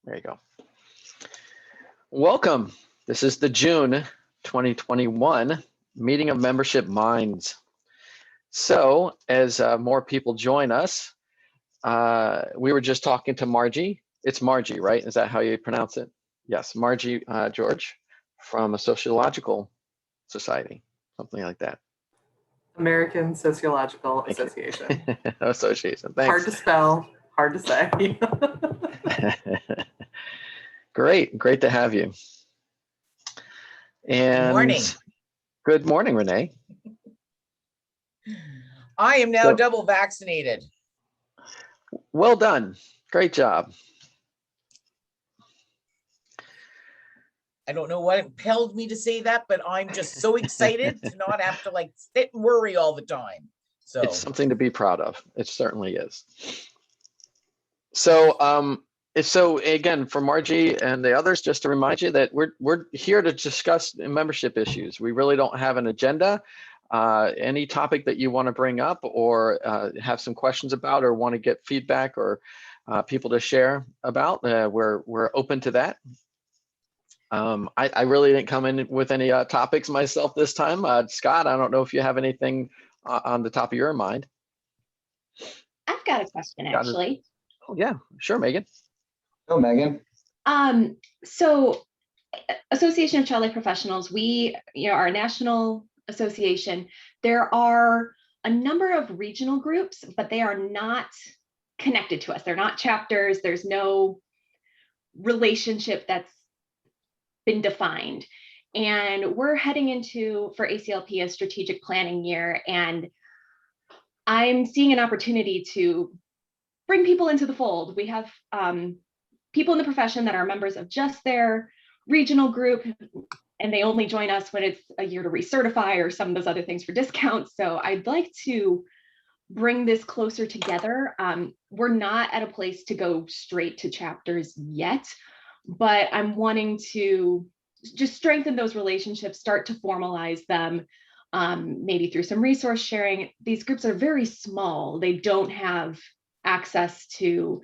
There you go. Welcome. This is the June 2021 meeting of Membership Minds. So as more people join us, we were just talking to Margie. It's Margie, right? Is that how you pronounce it? Yes, Margie George from a sociological society, something like that. American Sociological Association. Association, thanks. Hard to spell, hard to say. Great to have you. And Good morning. Good morning, Renee. I am now double vaccinated. Well done. Great job. I don't know what impelled me to say that, but I'm just so excited to not have to like sit and worry all the time. So it's something to be proud of. It certainly is. So so again, for Margie and the others, just to remind you that we're here to discuss membership issues. We really don't have an agenda. Any topic that you want to bring up or have some questions about or want to get feedback or people to share about, we're open to that. I really didn't come in with any topics myself this time. Scott, I don't know if you have anything on the top of your mind. I've got a question, actually. Oh, yeah, sure, Megan. Go, Megan. So Association of Child Life Professionals, we are a national association. There are a number of regional groups, but they are not connected to us. They're not chapters. There's no relationship that's been defined. And we're heading into, for ACLP, a strategic planning year. And I'm seeing an opportunity to bring people into the fold. We have people in the profession that are members of just their regional group, and they only join us when it's a year to recertify or some of those other things for discounts. So I'd like to bring this closer together. We're not at a place to go straight to chapters yet, but I'm wanting to just strengthen those relationships, start to formalize them, maybe through some resource sharing. These groups are very small. They don't have access to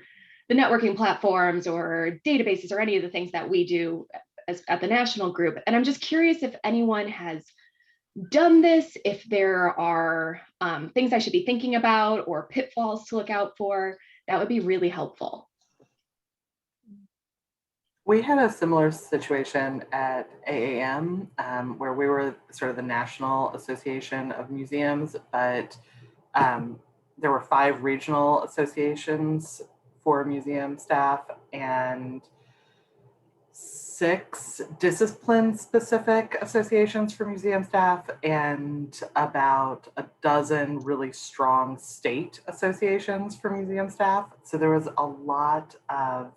the networking platforms or databases or any of the things that we do at the national group. And I'm just curious if anyone has done this, if there are things I should be thinking about or pitfalls to look out for. That would be really helpful. We had a similar situation at AAM where we were sort of the National Association of Museums, but there were 5 regional associations for museum staff and 6 discipline-specific associations for museum staff and about a dozen really strong state associations for museum staff. So there was a lot of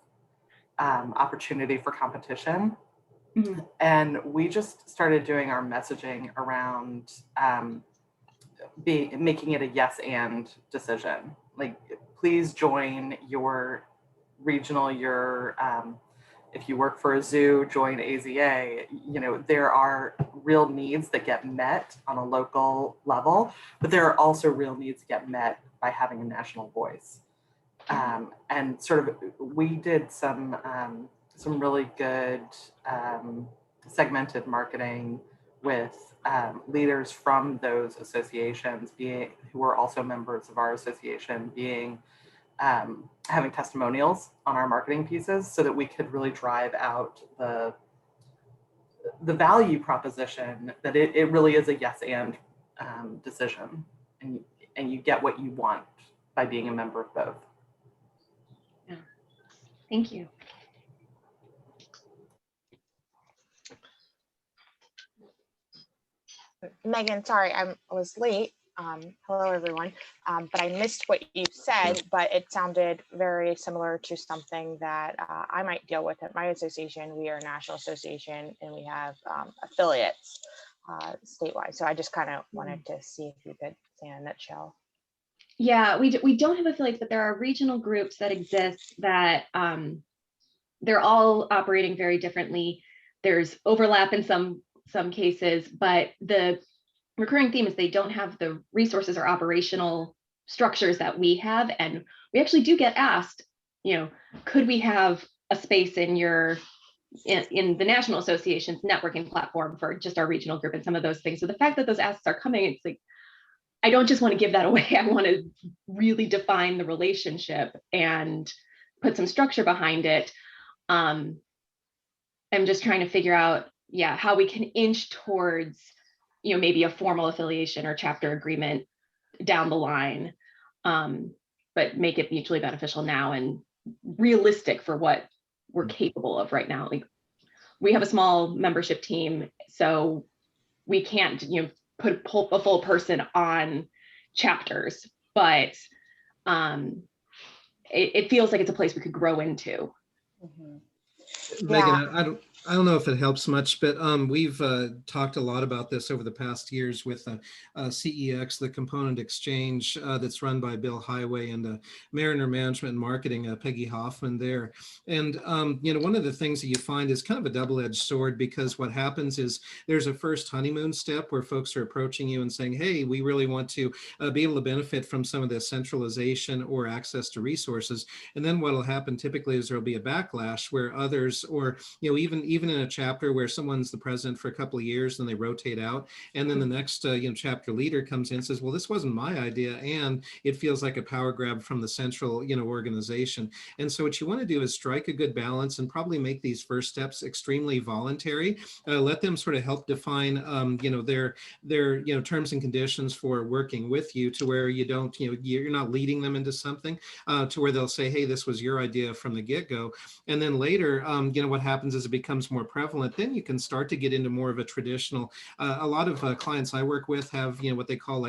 opportunity for competition. Mm-hmm. And we just started doing our messaging around making it a yes and decision. Like, please join your regional, if you work for a zoo, join AZA. There are real needs that get met on a local level, but there are also real needs that get met by having a national voice. And sort of, we did some really good segmented marketing with leaders from those associations who are also members of our association having testimonials on our marketing pieces so that we could really drive out the value proposition that it really is a yes and decision, and you get what you want by being a member of both. Yeah. Thank you. Megan, sorry, I was late. Hello, everyone. But I missed what you said, but it sounded very similar to something that I might deal with at my association. We are a national association and we have affiliates statewide. So I just kind of wanted to see if you could say in a nutshell. Yeah, we don't have affiliates, but there are regional groups that exist that they're all operating very differently. There's overlap in some cases, but the recurring theme is they don't have the resources or operational structures that we have. And we actually do get asked, could we have a space in in the National Association's networking platform for just our regional group and some of those things. So the fact that those asks are coming, it's like, I don't just want to give that away. I want to really define the relationship and put some structure behind it. I'm just trying to figure out, yeah, how we can inch towards, maybe a formal affiliation or chapter agreement down the line, but make it mutually beneficial now and realistic for what we're capable of right now. Like, we have a small membership team, so we can't, put a full person on chapters, but it feels like it's a place we could grow into. Megan, I don't know if it helps much, but we've talked a lot about this over the past years with CEX, the component exchange that's run by Bill Highway and Mariner Management and Marketing, Peggy Hoffman there. And, one of the things that you find is kind of a double-edged sword, because what happens is there's a first honeymoon step where folks are approaching you and saying, hey, we really want to be able to benefit from some of this centralization or access to resources. And then what will happen typically is there'll be a backlash where others, or even in a chapter where someone's the president for a couple of years and they rotate out, and then the next chapter leader comes in and says, well, this wasn't my idea, and it feels like a power grab from the central organization. And so what you want to do is strike a good balance and probably make these first steps extremely voluntary. Let them sort of help define their terms and conditions for working with you, to where you don't you're not leading them into something, to where they'll say, hey, this was your idea from the get-go. And then later, what happens is it becomes more prevalent. Then you can start to get into more of a traditional, a lot of clients I work with have, what they call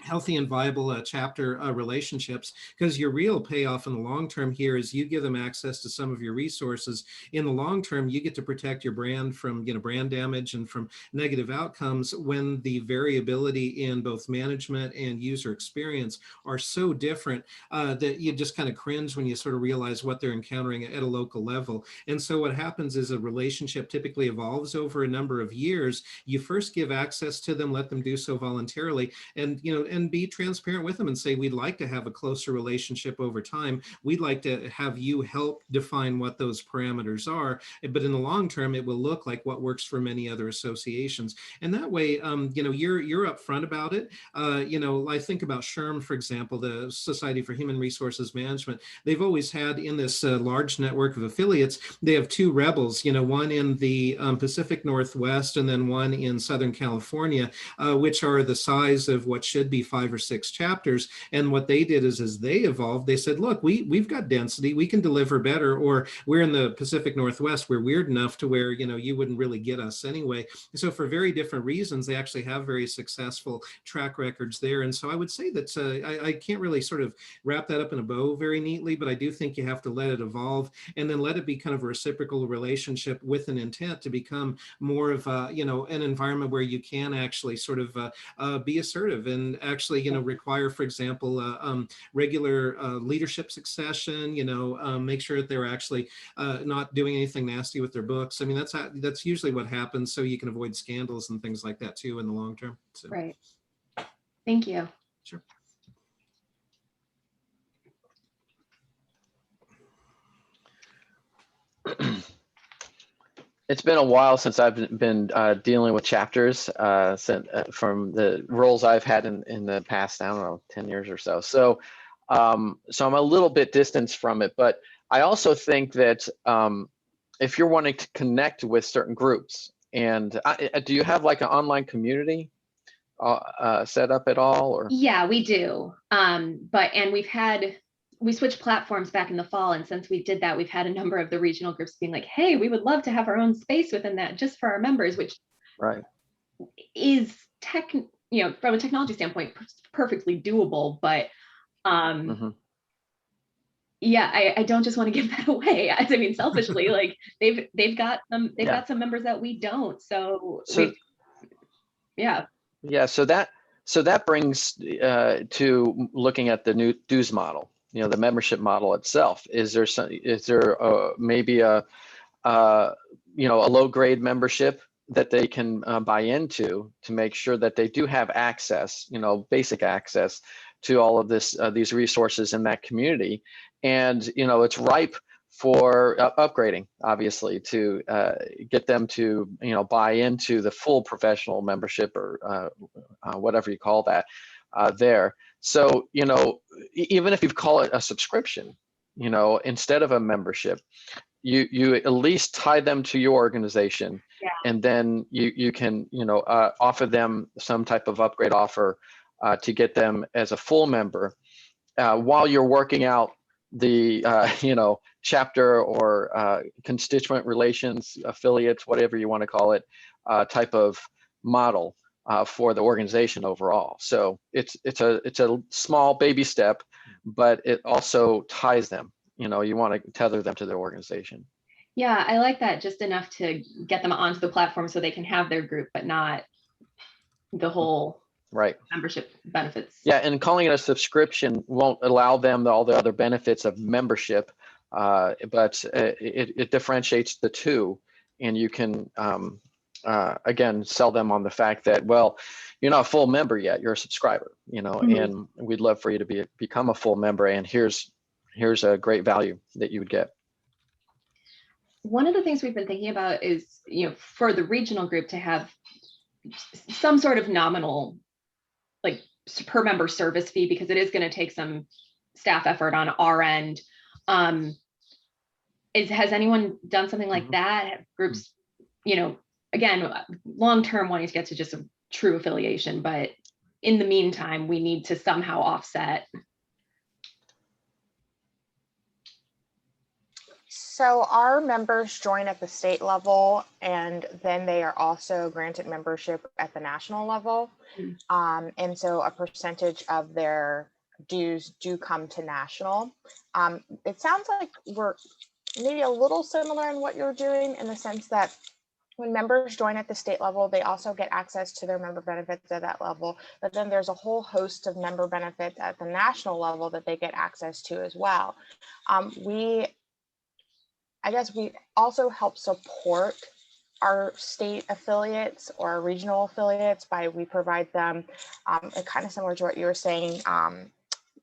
healthy and viable chapter relationships, because your real payoff in the long term here is you give them access to some of your resources. In the long term, you get to protect your brand from brand damage and from negative outcomes, when the variability in both management and user experience are so different that you just kind of cringe when you sort of realize what they're encountering at a local level. And so what happens is a relationship typically evolves over a number of years. You first give access to them, let them do so voluntarily, and be transparent with them and say, we'd like to have a closer relationship over time. We'd like to have you help define what those parameters are. But in the long term, it will look like what works for many other associations. And that way, you're upfront about it. I think about SHRM, for example, the Society for Human Resources Management. They've always had, in this large network of affiliates, they have two rebels, one in the Pacific Northwest and then one in Southern California, which are the size of what should be 5 or 6 chapters. And what they did is, as they evolved, they said, look, we've got density, we can deliver better, or we're in the Pacific Northwest, we're weird enough to where, you wouldn't really get us anyway. So for very different reasons, they actually have very successful track records there. And so I would say that I can't really sort of wrap that up in a bow very neatly, but I do think you have to let it evolve and then let it be kind of a reciprocal relationship with an intent to become more of an environment where you can actually sort of be assertive and actually, require, for example, regular leadership succession, make sure that they're actually not doing anything nasty with their books. I mean, that's usually what happens, so you can avoid scandals and things like that too in the long term. So. Right. Thank you. Sure. It's been a while since I've been dealing with chapters from the roles I've had in the past, I don't know, 10 years or so. So I'm a little bit distanced from it, but I also think that if you're wanting to connect with certain groups, and do you have like an online community set up at all? Or? Yeah, we do. We switched platforms back in the fall, and since we did that, we've had a number of the regional groups being like, hey, we would love to have our own space within that just for our members, which right is from a technology standpoint, perfectly doable. But yeah, I don't just want to give that away. I mean, selfishly, like they've got some members that we don't. So yeah. So that brings to looking at the new dues model. The membership model itself. Is there maybe a low grade membership that they can buy into to make sure that they do have access, basic access to all of these resources in that community, and it's ripe for upgrading, obviously, to get them to, buy into the full professional membership, or whatever you call that there. So, even if you call it a subscription, instead of a membership, you at least tie them to your organization. Yeah. And then you can, offer them some type of upgrade offer to get them as a full member while you're working out the, chapter or constituent relations, affiliates, whatever you want to call it, type of model for the organization overall. So it's a small baby step, but it also ties them. You want to tether them to their organization. Yeah, I like that, just enough to get them onto the platform so they can have their group, but not the whole Right. membership benefits. Yeah, and calling it a subscription won't allow them all the other benefits of membership, but it differentiates the two, and you can again sell them on the fact that, well, you're not a full member yet, you're a subscriber, and we'd love for you to become a full member, and here's a great value that you would get. One of the things we've been thinking about is, for the regional group to have some sort of nominal, like, per member service fee, because it is going to take some staff effort on our end. Has anyone done something like that? Have groups, again, long-term wanting to get to just a true affiliation, but in the meantime, we need to somehow offset. So our members join at the state level, and then they are also granted membership at the national level. And so a percentage of their dues do come to national. It sounds like we're maybe a little similar in what you're doing, in the sense that when members join at the state level, they also get access to their member benefits at that level. But then there's a whole host of member benefits at the national level that they get access to as well. I guess we also help support our state affiliates or our regional affiliates we provide them, kind of similar to what you were saying,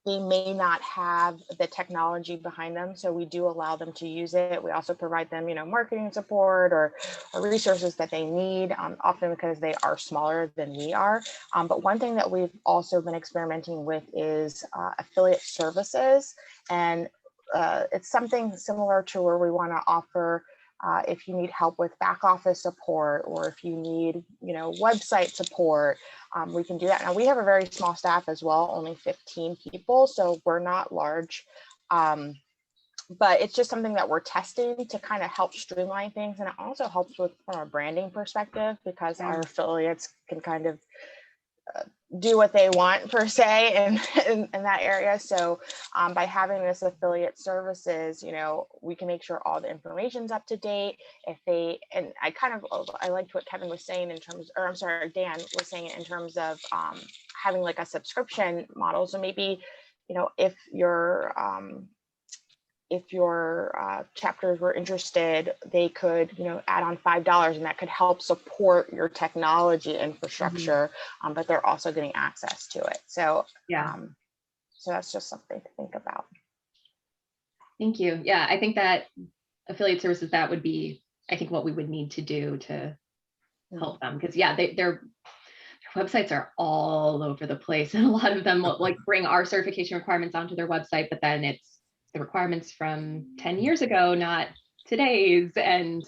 they may not have the technology behind them, so we do allow them to use it. We also provide them, marketing support or resources that they need, often because they are smaller than we are. But one thing that we've also been experimenting with is affiliate services, and it's something similar to where we want to offer if you need help with back office support, or if you need, website support, we can do that. Now, we have a very small staff as well, only 15 people, so we're not large. But it's just something that we're testing to kind of help streamline things. And it also helps from a branding perspective, because our affiliates can kind of do what they want, per se, in that area. So by having this affiliate services, we can make sure all the information's up to date. And I liked what Kevin was saying Dan was saying in terms of having like a subscription model. So maybe, if your chapters were interested, they could, add on $5, and that could help support your technology infrastructure, but they're also getting access to it. So, so that's just something to think about. Thank you. Yeah, I think that affiliate services, that would be, I think, what we would need to do to help them, because their websites are all over the place, and a lot of them will like bring our certification requirements onto their website, but then it's the requirements from 10 years ago, not today's. And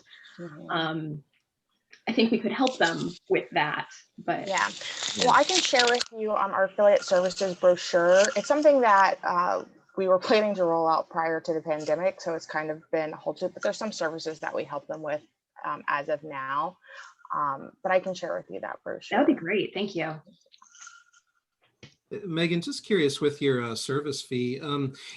I think we could help them with that. But yeah. Well, I can share with you our affiliate services brochure. It's something that we were planning to roll out prior to the pandemic, so it's kind of been halted, but there's some services that we help them with as of now. But I can share with you that brochure. That would be great. Thank you. Megan, just curious with your service fee,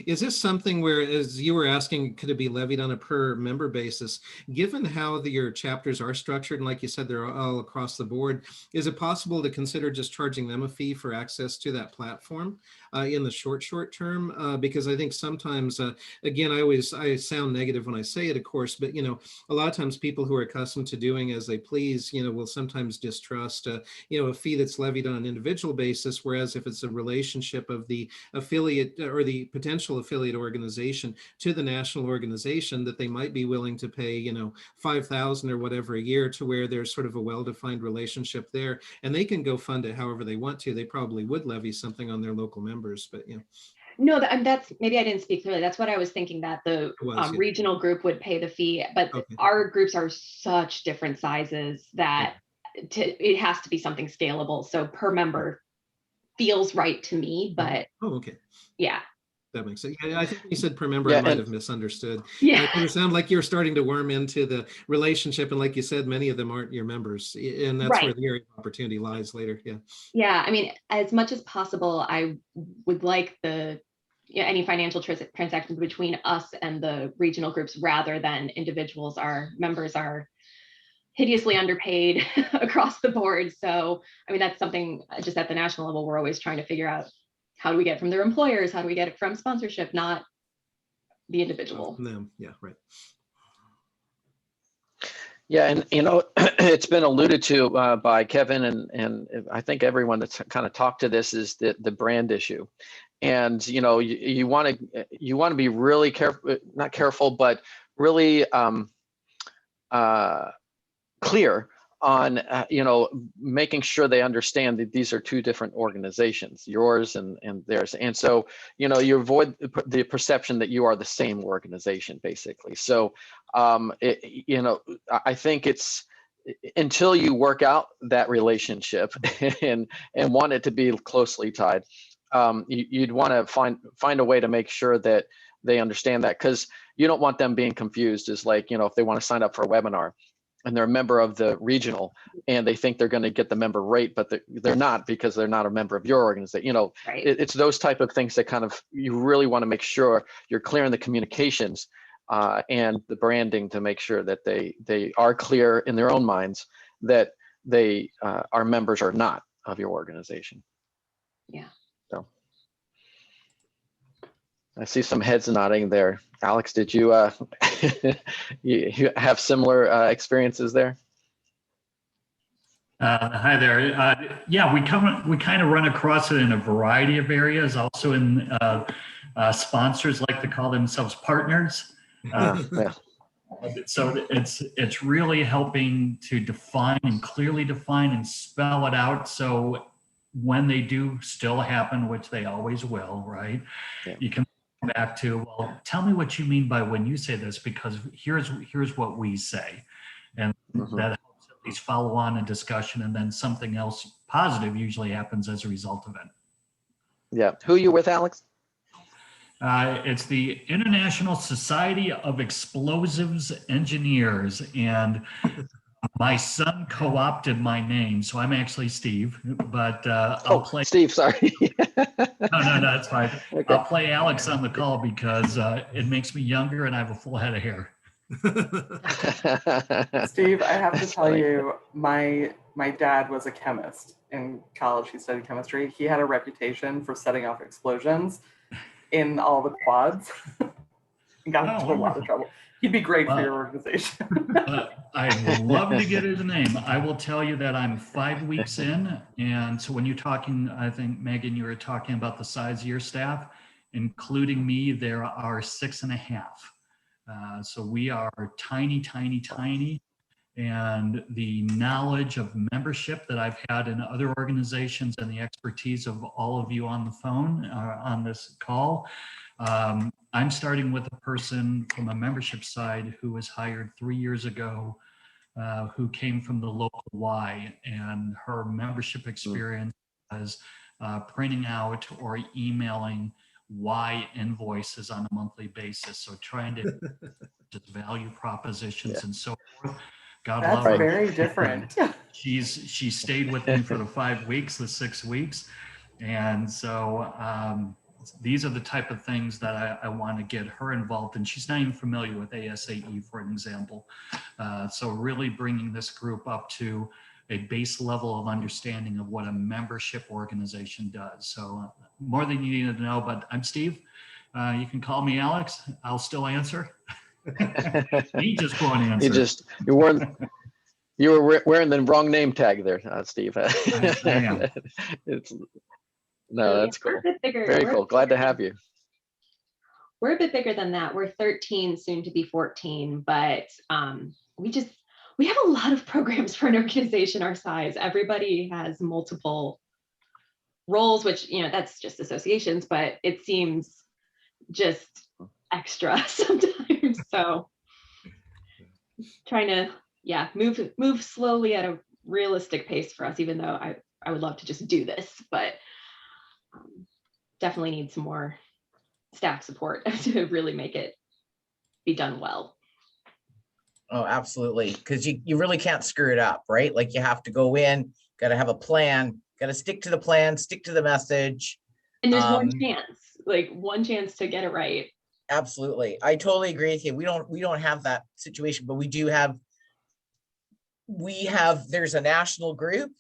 is this something where, as you were asking, could it be levied on a per member basis? Given how your chapters are structured, and like you said, they're all across the board, is it possible to consider just charging them a fee for access to that platform? in the short term, because I think sometimes, again, I sound negative when I say it, of course, but a lot of times people who are accustomed to doing as they please, will sometimes distrust, a fee that's levied on an individual basis, whereas if it's a relationship of the affiliate or the potential affiliate organization to the national organization, that they might be willing to pay, $5,000 or whatever a year, to where there's sort of a well-defined relationship there, and they can go fund it however they want to. They probably would levy something on their local members, but No, that's maybe I didn't speak clearly. That's what I was thinking, that the It was, yeah. regional group would pay the fee, but Okay. our groups are such different sizes that it has to be something scalable. So per member feels right to me, but Oh, okay. yeah. That makes sense. Yeah, I think you said per member. Yeah, I might and- have misunderstood. Yeah. It sounded like you're starting to worm into the relationship, and like you said, many of them aren't your members, and that's Right. where the area of opportunity lies later. Yeah. Yeah, I mean, as much as possible, I would like any financial transactions between us and the regional groups rather than individuals. Our members are hideously underpaid across the board. So, I mean, that's something just at the national level, we're always trying to figure out, how do we get it from their employers? How do we get it from sponsorship, not the individual? Them. Yeah. Right. Yeah, and it's been alluded to by Kevin, and I think everyone that's kind of talked to this, is the brand issue. And you want to be really careful, not careful, but really clear on making sure they understand that these are two different organizations, yours and theirs. And so you avoid the perception that you are the same organization, basically. So I think it's, until you work out that relationship and want it to be closely tied, you'd want to find a way to make sure that they understand that, because you don't want them being confused. As like, if they want to sign up for a webinar and they're a member of the regional and they think they're going to get the member rate, but they're not, because they're not a member of your organization. Right. It's those type of things that kind of, you really want to make sure you're clear in the communications and the branding, to make sure that they are clear in their own minds that they are members or not of your organization. Yeah. So I see some heads nodding there. Alex, did you you have similar experiences there? Hi there. Yeah, we kind of run across it in a variety of areas. Also in sponsors like to call themselves partners. Yeah. So it's really helping to define and clearly define and spell it out. So when they do still happen, which they always will, right? Yeah. You can come back to, well, tell me what you mean by when you say this, because here's what we say. And Mhm. that helps at least follow on a discussion, and then something else positive usually happens as a result of it. Yeah. Who are you with, Alex? It's the International Society of Explosives Engineers, and my son co-opted my name, so I'm actually Steve, but I'll play. Steve, sorry. No, that's fine. Okay. I'll play Alex on the call because it makes me younger and I have a full head of hair. Steve, I have to That's tell funny. you, my dad was a chemist in college. He studied chemistry. He had a reputation for setting off explosions in all the quads. And got into a lot of trouble. He'd be great for your organization. I would love to get his name. I will tell you that I'm 5 weeks in. And so when you're talking, I think, Megan, you were talking about the size of your staff, including me, there are 6.5. So we are tiny, tiny, tiny. And the knowledge of membership that I've had in other organizations and the expertise of all of you on the phone, on this call, I'm starting with a person from a membership side who was hired 3 years ago, who came from the local Y, and her membership experience was printing out or emailing Y invoices on a monthly basis. So trying to just value propositions and so forth. God That's love her. very different. She stayed with me for the 5 weeks, the 6 weeks. And so these are the type of things that I want to get her involved in. She's not even familiar with ASAE, for an example. So really bringing this group up to a base level of understanding of what a membership organization does. So more than you need to know, but I'm Steve. You can call me Alex. I'll still answer. He just won't answer. You were wearing the wrong name tag there, Steve. I am. No, that's cool. We're a bit bigger. Very cool. Glad to have you. We're a bit bigger than that. We're 13, soon to be 14, but we have a lot of programs for an organization our size. Everybody has multiple roles, which, that's just associations, but it seems just extra sometimes. So trying to, move slowly at a realistic pace for us, even though I would love to just do this, but definitely need some more staff support to really make it be done well. Oh, absolutely. Because you really can't screw it up, right? Like you have to go in, got to have a plan, got to stick to the plan, stick to the message. And there's one chance to get it right. Absolutely. I totally agree with you. We don't have that situation, but there's a national group,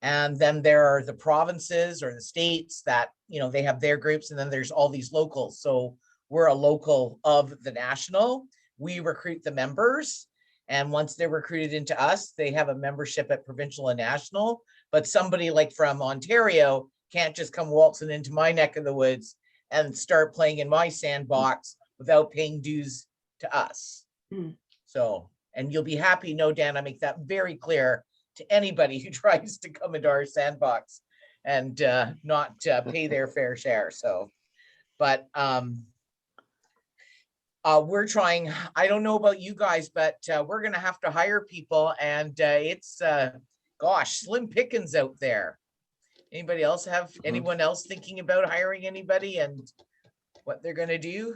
and then there are the provinces or the states that, they have their groups, and then there's all these locals. So we're a local of the national. We recruit the members, and once they're recruited into us, they have a membership at provincial and national. But somebody like from Ontario can't just come waltzing into my neck of the woods and start playing in my sandbox without paying dues to us. So, and you'll be happy, no, Dan, I make that very clear to anybody who tries to come into our sandbox and not pay their fair share. So, but we're trying, I don't know about you guys, but we're going to have to hire people, and it's, slim pickings out there. Anybody else have, anyone else thinking about hiring anybody and what they're going to do?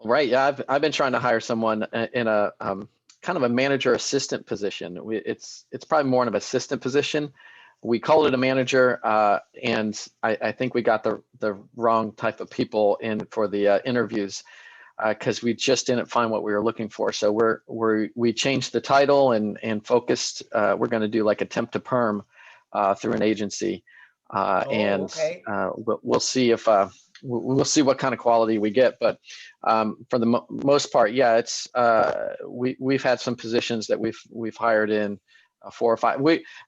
Right. Yeah, I've been trying to hire someone in a kind of a manager assistant position. It's probably more of an assistant position. We call it a manager, and I think we got the wrong type of people in for the interviews because we just didn't find what we were looking for. So we changed the title and focused. We're going to do like a temp to perm through an agency, Okay. we'll see if we'll see what kind of quality we get. But for the most part, yeah, it's we've had some positions that we've hired in 4 or 5.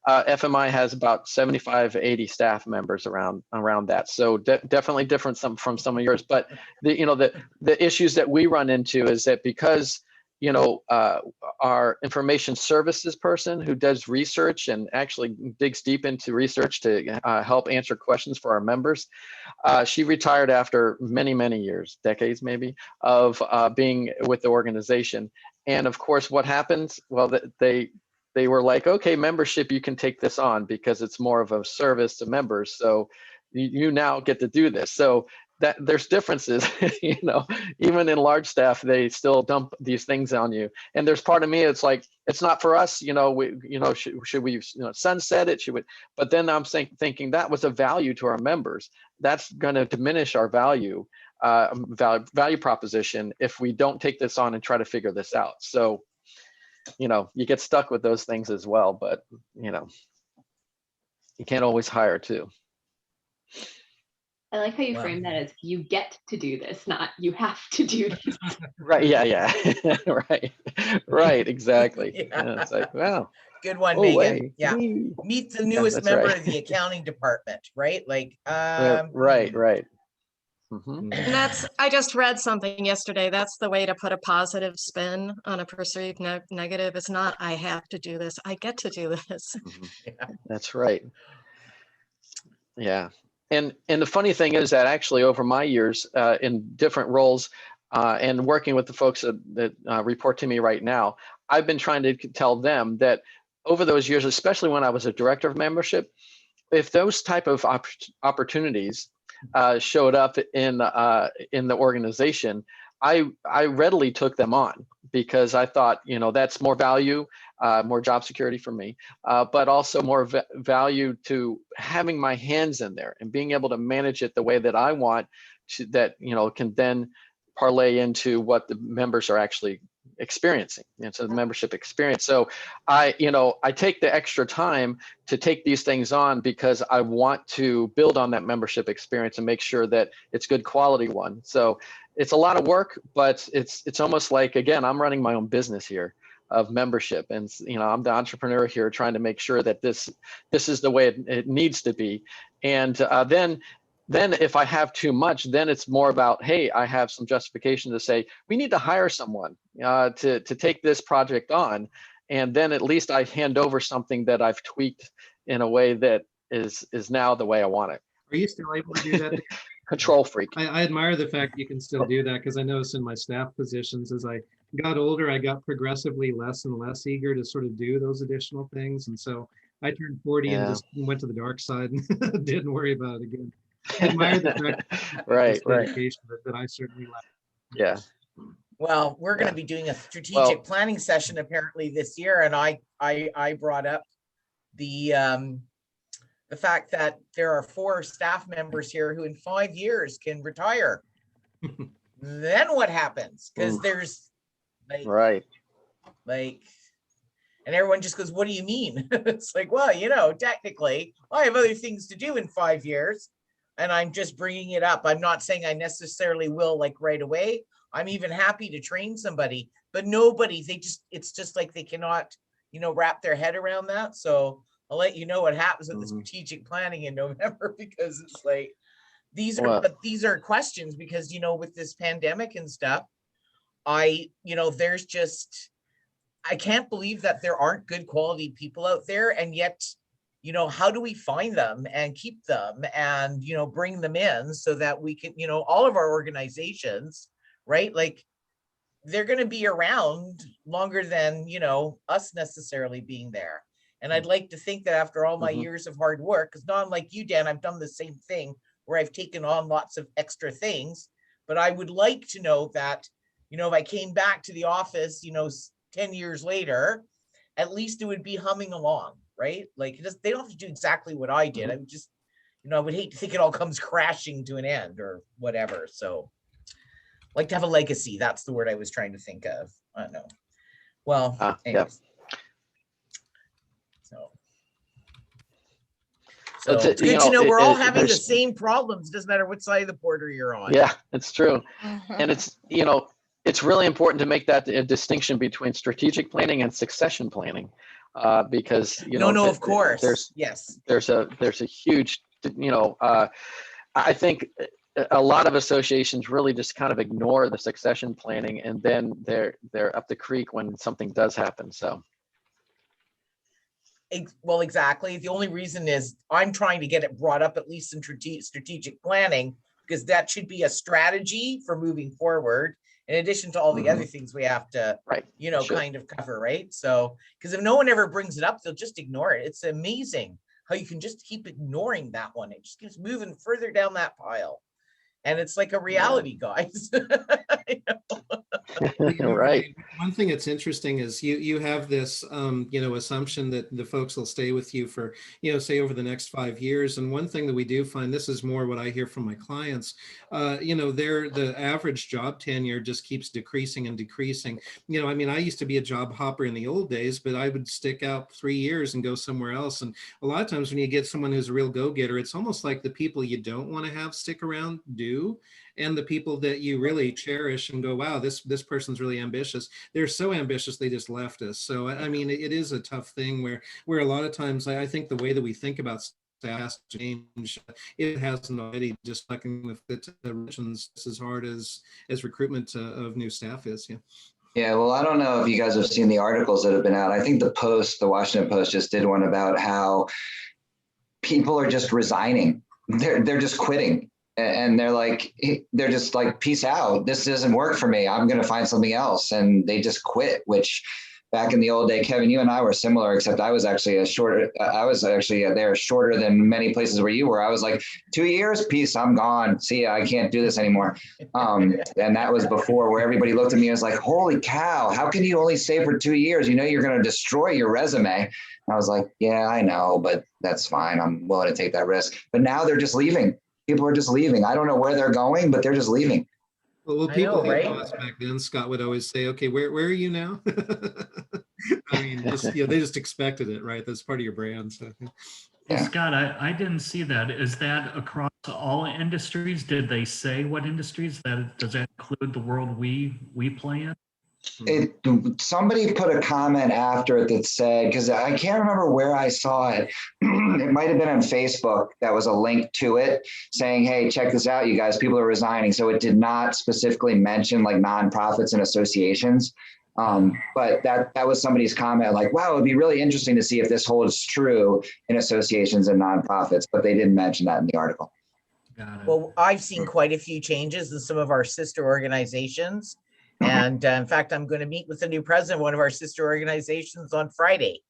FMI has about 75, 80 staff members around that. So definitely different from some of yours. But the issues that we run into is that because our information services person who does research and actually digs deep into research to help answer questions for our members, she retired after many, many years, decades maybe, of being with the organization. And of course, what happens? Well, they were like, okay, membership, you can take this on because it's more of a service to members. So you now get to do this. So that there's differences, even in large staff, they still dump these things on you. And there's part of me, it's like, it's not for us, should we sunset it? But then I'm thinking that was a value to our members. That's going to diminish our value proposition if we don't take this on and try to figure this out. So, you get stuck with those things as well, but you can't always hire too. I like how you frame that as you get to do this, not you have to do this. Right. Yeah. Right. Exactly. Yeah. It's like, wow. Good one, Oh, Megan. wait. Yeah. Meet the newest that's member right. of the accounting department, right? Like, right. Mm-hmm. And I just read something yesterday. That's the way to put a positive spin on a perceived negative. It's not, I have to do this. I get to do this. Mm-hmm. Yeah. That's right. Yeah. And the funny thing is that actually over my years in different roles and working with the folks that report to me right now, I've been trying to tell them that over those years, especially when I was a director of membership, if those type of opportunities showed up in the organization, I readily took them on because I thought, that's more value, more job security for me, but also more value to having my hands in there and being able to manage it the way that I want to, that, can then parlay into what the members are actually experiencing. It's a membership experience. So I take the extra time to take these things on because I want to build on that membership experience and make sure that it's good quality one. So it's a lot of work, but it's almost like, again, I'm running my own business here of membership, and I'm the entrepreneur here trying to make sure that this is the way it needs to be. And then if I have too much, then it's more about, hey, I have some justification to say we need to hire someone to take this project on, and then at least I hand over something that I've tweaked in a way that is now the way I want it. Are you still able to do that? Control freak. I admire the fact you can still do that, because I noticed in my staff positions, as I got older, I got progressively less and less eager to sort of do those additional things. And so I turned 40 and just went to the dark side and didn't worry about it again. I admire the fact right. dedication that I certainly lack. Yeah. Well, we're going to be doing a strategic planning session apparently this year, and I brought up the fact that there are 4 staff members here who in 5 years can retire. Then what happens? Because there's and everyone just goes, what do you mean? It's like, well, technically I have other things to do in 5 years, and I'm just bringing it up. I'm not saying I necessarily will like right away. I'm even happy to train somebody, but it's just like they cannot, wrap their head around that. So I'll let you know what happens with the strategic planning in November, because it's like, these are questions, because, with this pandemic and stuff, I can't believe that there aren't good quality people out there. And yet, how do we find them and keep them and, bring them in so that we can, all of our organizations, right? Like, they're going to be around longer than, us necessarily being there. And I'd like to think that after all my years of hard work, because not unlike you, Dan, I've done the same thing where I've taken on lots of extra things, but I would like to know that, if I came back to the office, 10 years later, at least it would be humming along, right? Like, they don't have to do exactly what I did. I would just, I would hate to think it all comes crashing to an end or whatever. So like to have a legacy. That's the word I was trying to think of. I don't know. Well, anyways. So it's good to know we're all having the same problems. Doesn't matter which side of the border you're on. Yeah, it's true. And it's, it's really important to make that a distinction between strategic planning and succession planning, because of course, there's a huge, I think a lot of associations really just kind of ignore the succession planning, and then they're up the creek when something does happen. So. Well, exactly. The only reason is I'm trying to get it brought up at least in strategic planning, because that should be a strategy for moving forward, in addition to all the other things we have to, kind of cover, right? So, because if no one ever brings it up, they'll just ignore it. It's amazing how you can just keep ignoring that one. It just keeps moving further down that pile. And it's like a reality, guys. Right. One thing that's interesting is you have this, assumption that the folks will stay with you for, say over the next 5 years. And one thing that we do find, this is more what I hear from my clients, the average job tenure just keeps decreasing and decreasing. I used to be a job hopper in the old days, but I would stick out 3 years and go somewhere else. And a lot of times when you get someone who's a real go-getter, it's almost like the people you don't want to have stick around do. And the people that you really cherish and go, wow, this person's really ambitious. They're so ambitious, they just left us. So, it is a tough thing where a lot of times I think the way that we think about staff has to change. It hasn't already, just fucking with it as hard as recruitment of new staff is. Yeah. Yeah, well, I don't know if you guys have seen the articles that have been out. I think the Washington Post just did one about how people are just resigning. They're just quitting. And they're just like, peace out. This doesn't work for me. I'm going to find something else. And they just quit, which back in the old day, Kevin, you and I were similar, except I was actually there shorter than many places where you were. I was like, 2 years, peace, I'm gone. See ya, I can't do this anymore. And that was before, where everybody looked at me and was like, holy cow, how can you only stay for 2 years? You're going to destroy your resume. And I was like, yeah, I know, but that's fine. I'm willing to take that risk. But now they're just leaving. People are just leaving. I don't know where they're going, but they're just leaving. Well, I people know, who right? know us back then, Scott would always say, okay, where are you now? I mean, just, they just expected it, right? That's part of your brand. So Hey, Yeah. Scott, I didn't see that. Is that across all industries? Did they say what industries? Does that include the world we play in? Somebody put a comment after it that said, because I can't remember where I saw it. It might have been on Facebook. That was a link to it saying, hey, check this out, you guys, people are resigning. So it did not specifically mention like nonprofits and associations. But that was somebody's comment, like, wow, it'd be really interesting to see if this holds true in associations and nonprofits, but they didn't mention that in the article. Got it. Well, I've seen quite a few changes in some of our sister organizations. And in fact, I'm going to meet with the new president of one of our sister organizations on Friday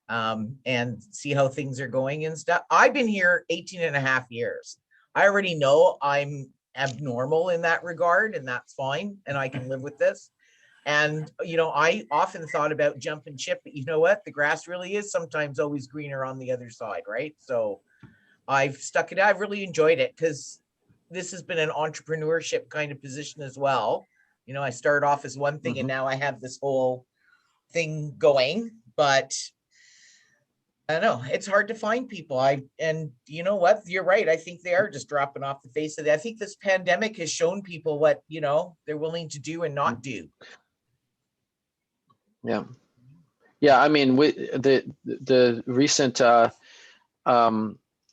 and see how things are going and stuff. I've been here 18 and a half years. I already know I'm abnormal in that regard, and that's fine. And I can live with this. And, I often thought about jump and chip, but you know what? The grass really is sometimes always greener on the other side, right? So I've stuck it out. I've really enjoyed it because this has been an entrepreneurship kind of position as well. I started off as one thing and now I have this whole thing going, but I don't know, it's hard to find people. And you know what? You're right. I think they are just dropping off the face of it. I think this pandemic has shown people what, they're willing to do and not do. Yeah. Yeah. I mean, the recent,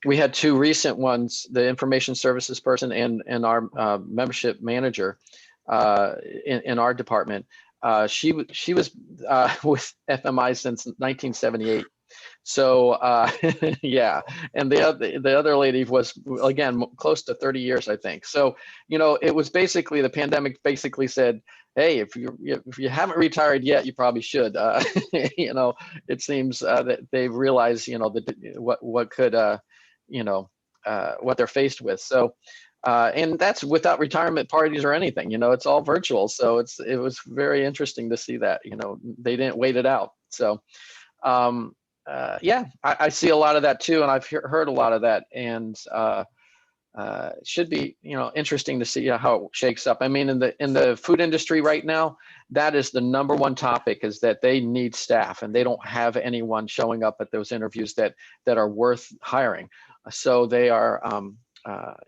we had two recent ones, the information services person and our membership manager in our department. She was with FMI since 1978. So yeah, and the other lady was, again, close to 30 years, I think. So it was basically, the pandemic basically said, hey, if you haven't retired yet, you probably should. It seems that they've realized what could what they're faced with. So and that's without retirement parties or anything. It's all virtual. So it was very interesting to see that. They didn't wait it out. So yeah, I see a lot of that too, and I've heard a lot of that, and it should be interesting to see how it shakes up. I mean, in the food industry right now, that is the number one topic, is that they need staff, and they don't have anyone showing up at those interviews that are worth hiring. So they are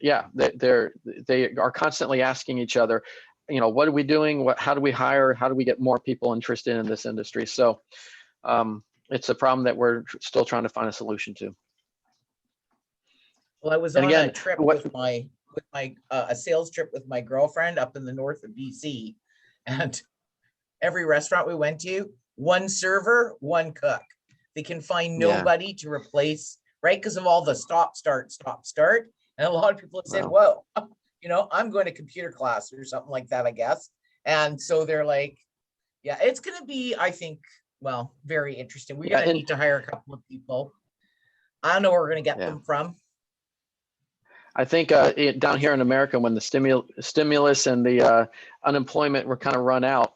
yeah, they are constantly asking each other, what are we doing? How do we hire? How do we get more people interested in this industry? So it's a problem that we're still trying to find a solution to. Well, I was And on again, a trip with my a sales trip with my girlfriend up in the north of BC, and every restaurant we went to, one server, one cook. They can find nobody to replace, right? Because of all the stop, start. And a lot of people have said, whoa, I'm going to computer class or something like that, I guess. And so they're like, yeah, it's going to be, I think, well, very interesting. We're going to need to hire a couple of people. I don't know where we're going to get them from. I think down here in America, when the stimulus and the unemployment were kind of run out,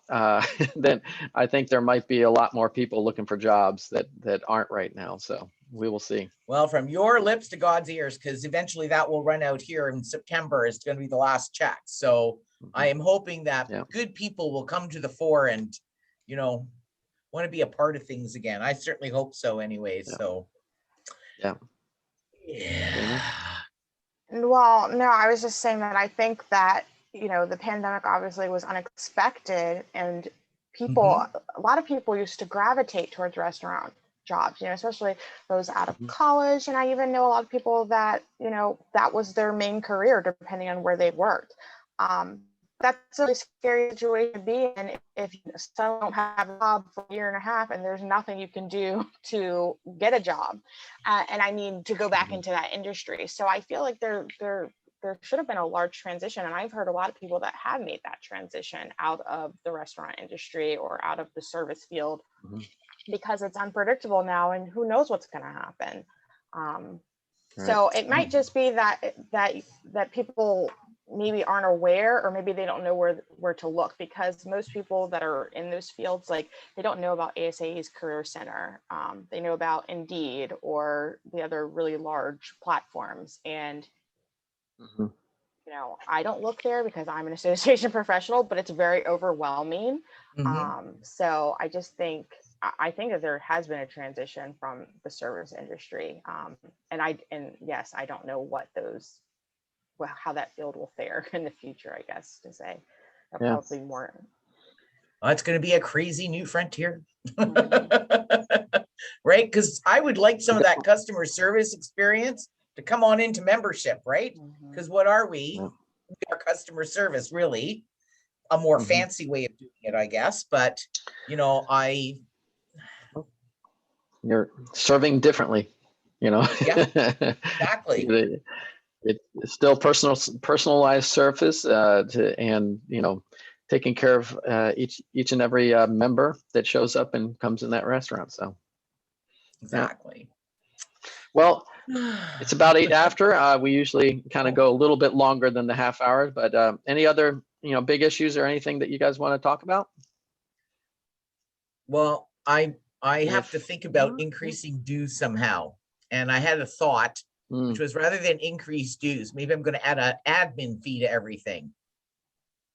then I think there might be a lot more people looking for jobs that aren't right now. So we will see. Well, from your lips to God's ears, because eventually that will run out here in September. Is going to be the last check. So I am hoping that good people will come to the fore and, want to be a part of things again. I certainly hope so anyway. So yeah. Well, no, I was just saying that I think that, the pandemic obviously was unexpected, and people, a lot of people used to gravitate towards restaurant jobs, especially those out of college. And I even know a lot of people that, that was their main career, depending on where they worked. That's a really scary situation to be in if you still don't have a job for a year and a half and there's nothing you can do to get a job. And I mean, to go back into that industry. So I feel like there should have been a large transition. And I've heard a lot of people that have made that transition out of the restaurant industry or out of the service field because it's unpredictable now and who knows what's going to happen. So it might just be that people maybe aren't aware, or maybe they don't know where to look, because most people that are in those fields, like, they don't know about ASA's Career Center. They know about Indeed or the other really large platforms. And you know, I don't look there because I'm an association professional, but it's very overwhelming. Mhm. So I just think, I think that there has been a transition from the service industry. And yes, I don't know what those, well, how that field will fare in the future, I guess, to say. Yeah. Probably more. Oh, it's going to be a crazy new frontier. Mhm. Right? Because I would like some of that customer service experience to come on into membership, right? Mhm. Because what are we? Yeah. We are customer service, really. A more Mhm. fancy way of doing it, I guess. But, you know, You're serving differently, you know. Yeah, exactly. It's still personalized service, and you know, taking care of each and every member that shows up and comes in that restaurant. So, Exactly. well, it's about 8 after. We usually kind of go a little bit longer than the half hour, but any other, you know, big issues or anything that you guys want to talk about? Well, I have to If- think about increasing dues somehow. And I had a thought, which Mm, was rather than increase dues, maybe I'm going to add an admin fee to everything.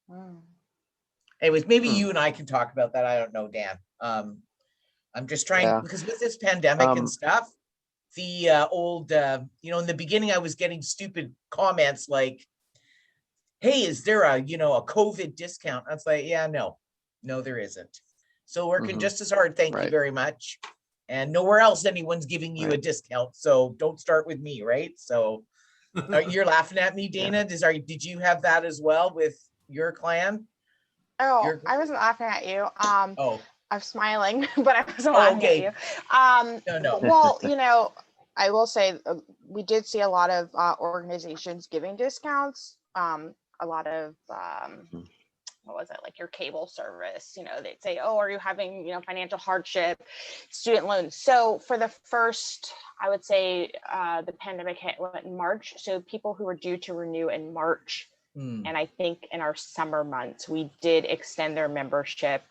Mm. Anyways, maybe Hmm. you and I can talk about that. I don't know, Dan. I'm just trying, Yeah. because with this pandemic and Um, stuff, the old, you know, in the beginning, I was getting stupid comments like, hey, is there a, you know, a COVID discount? I was like, yeah, no, there isn't. So working Mhm. just as hard. Thank you Right. very much. And nowhere else anyone's giving you a Right. discount. So don't start with me, right? So you're laughing at me, Dana. Did you have that as well with your clan? Oh, Your I wasn't laughing at you. oh, I'm smiling, but I wasn't Oh, laughing okay. at you. No. Well, you know, I will say we did see a lot of organizations giving discounts. A lot of Mhm. what was it, like your cable service? You know, they'd say, "Oh, are you having, you know, financial hardship, student loans?" So for the first, I would say, the pandemic hit in March. So people who were due to renew in March. Hmm. And I think in our summer months, we did extend their membership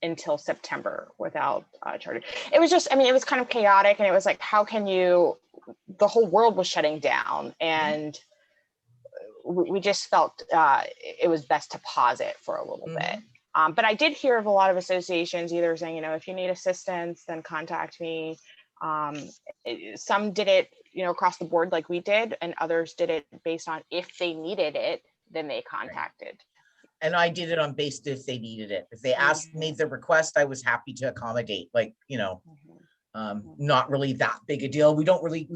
until September without charging. It was just, I mean, it was kind of chaotic, and it was like, how can you, the whole world was shutting down, and we just felt it was best to pause it for a little bit. But I did hear of a lot of associations either saying, you know, if you need assistance, then contact me. Some did it, you know, across the board like we did, and others did it based on if they needed it, then they contacted. And I did it on based if they needed it. If they asked, made the request, I was happy to accommodate. Like, you know, not really that big a deal. We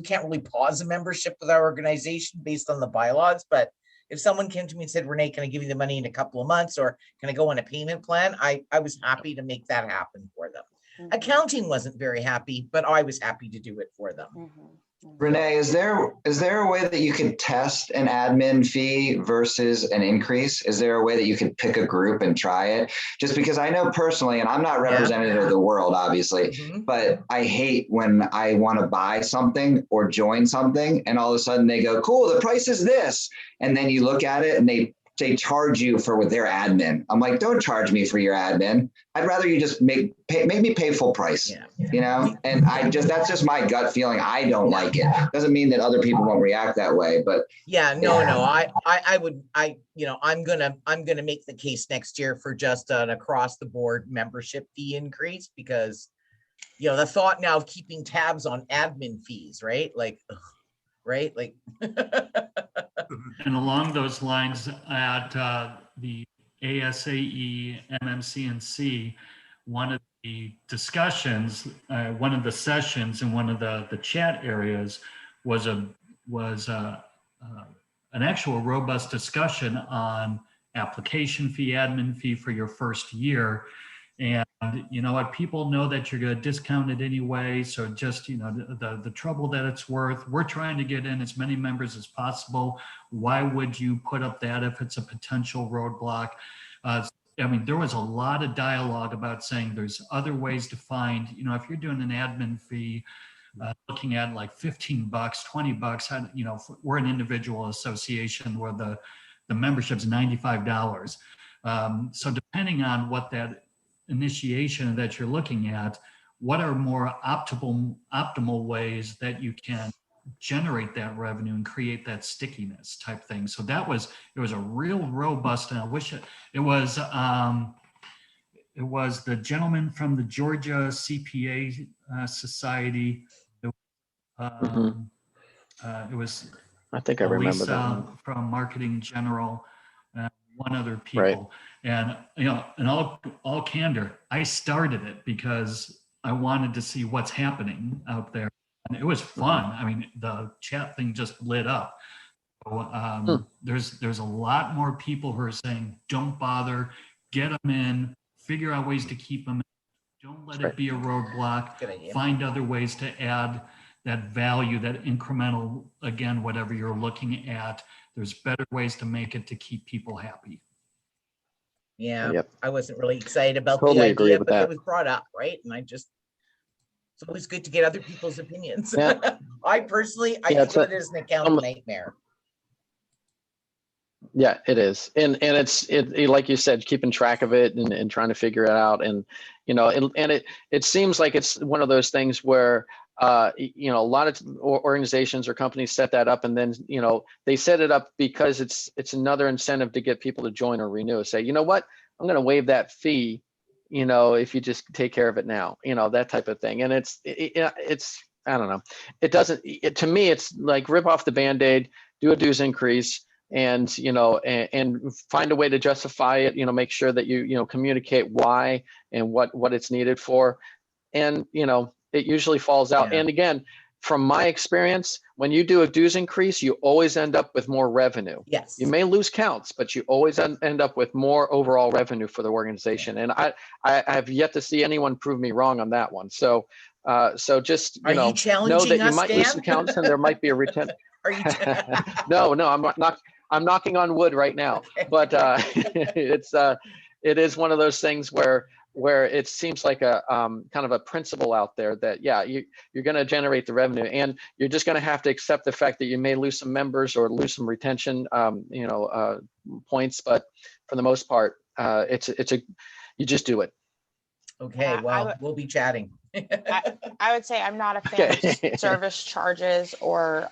can't really pause a membership with our organization based on the bylaws. But if someone came to me and said, Renee, can I give you the money in a couple of months, or can I go on a payment plan? I was happy to make that happen for them. Accounting wasn't very happy, but I was happy to do it for them. Renee, is there a way that you could test an admin fee versus an increase? Is there a way that you could pick a group and try it? Just because I know personally, and I'm not representative of the world, obviously, but I hate when I want to buy something or join something, and all of a sudden they go, cool, the price is this. And then you look at it and they charge you for their admin. I'm like, don't charge me for your admin. I'd rather you just make me pay full price, you know? And that's just my gut feeling. I don't like it. Doesn't mean that other people won't react that way, but no, you know, I'm gonna make the case next year for just an across the board membership fee increase, because, you know, the thought now of keeping tabs on admin fees, right? Like, right? Like, And along those lines, at the ASAE, MMCNC, one of the discussions, one of the sessions in one of the chat areas was an actual robust discussion on application fee, admin fee for your first year. And you know what, people know that you're going to discount it anyway. So just, you know, the trouble that it's worth, we're trying to get in as many members as possible. Why would you put up that if it's a potential roadblock? I mean, there was a lot of dialogue about saying there's other ways to find, you know, if you're doing an admin fee, looking at like $15, $20, you know, we're an individual association where the membership's $95. So depending on what that initiation that you're looking at, what are more optimal ways that you can generate that revenue and create that stickiness type thing. So it was a real robust, and I wish it was the gentleman from the Georgia CPA Society. It was I think I remember that Lisa one. from Marketing General, one other people. And, you know, in all candor, I started it because I wanted to see what's happening out there. And it was fun. I mean, the chat thing just lit up. So, there's a lot more people who are saying, don't bother, get them in, figure out ways to keep them in. Don't let it be a roadblock. Good idea. Find other ways to add that value, that incremental, again, whatever you're looking at. There's better ways to make it to keep people happy. Yeah, Yep. I wasn't really excited about Totally the agree idea, with but that. it was brought up, right? And it's always good to get other people's opinions. Yeah. I personally, I Yeah, think it's of it as an accounting nightmare. Yeah, it is. And it's like you said, keeping track of it and trying to figure it out. And, you know, it seems like it's one of those things where, you know, a lot of organizations or companies set that up, and then, you know, they set it up because it's another incentive to get people to join or renew. Say, you know what, I'm going to waive that fee, you know, if you just take care of it now, you know, that type of thing. And it's I don't know. It doesn't, to me, it's like rip off the Band-Aid, do a dues increase, and, you know, and find a way to justify it, you know, make sure that you know, communicate why and what it's needed for. And, you know, it usually falls out. Yeah. And again, from my experience, when you do a dues increase, you always end up with more revenue. Yes. You may lose counts, but you always end up with more overall revenue for the organization. And I have yet to see anyone prove me wrong on that one. So, so just, Are you know challenging that you us, might lose some Dan? counts and there might be a retention. Are you? No, I'm knocking on wood right now, but it is one of those things where it seems like a kind of a principle out there that, yeah, you're going to generate the revenue, and you're just going to have to accept the fact that you may lose some members or lose some retention, you know, points, but for the most part, you just do it. Okay, well, we'll be chatting. I would say I'm not a fan Okay. of service charges or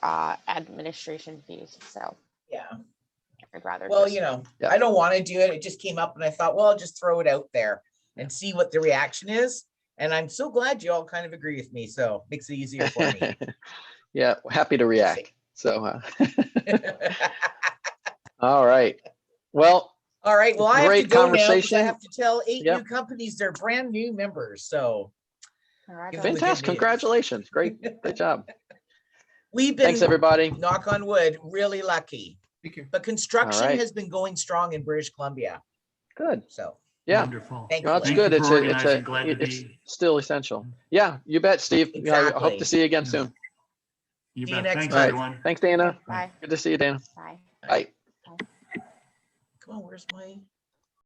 administration fees. So Yeah. I'd rather. Well, just, you know, Yeah. I don't want to do it. It just came up and I thought, well, I'll just throw it out there and see what the reaction is. And I'm so glad you all kind of agree with me. So it makes it easier for me. Yeah, happy to react. So, all right. Well, All right. Well, I have to great go now because I conversation. have to tell 8 Yep. new companies they're brand new members. So all right, give them the good fantastic. news. Congratulations. Great job. We've been, Thanks, everybody. knock on wood, really lucky. Thank you. But construction right. has been going strong in British Columbia. Good. So Yeah. Wonderful. thank Well, you. that's Thank good. you for It's organizing. Glad to it's be. still essential. Yeah, you bet, Steve. I hope Exactly. to see you again soon. You See you bet. next Thanks, time. everyone. Thanks, Dana. bye. Good to see you, Dana. Bye. Bye. Come on, where's my?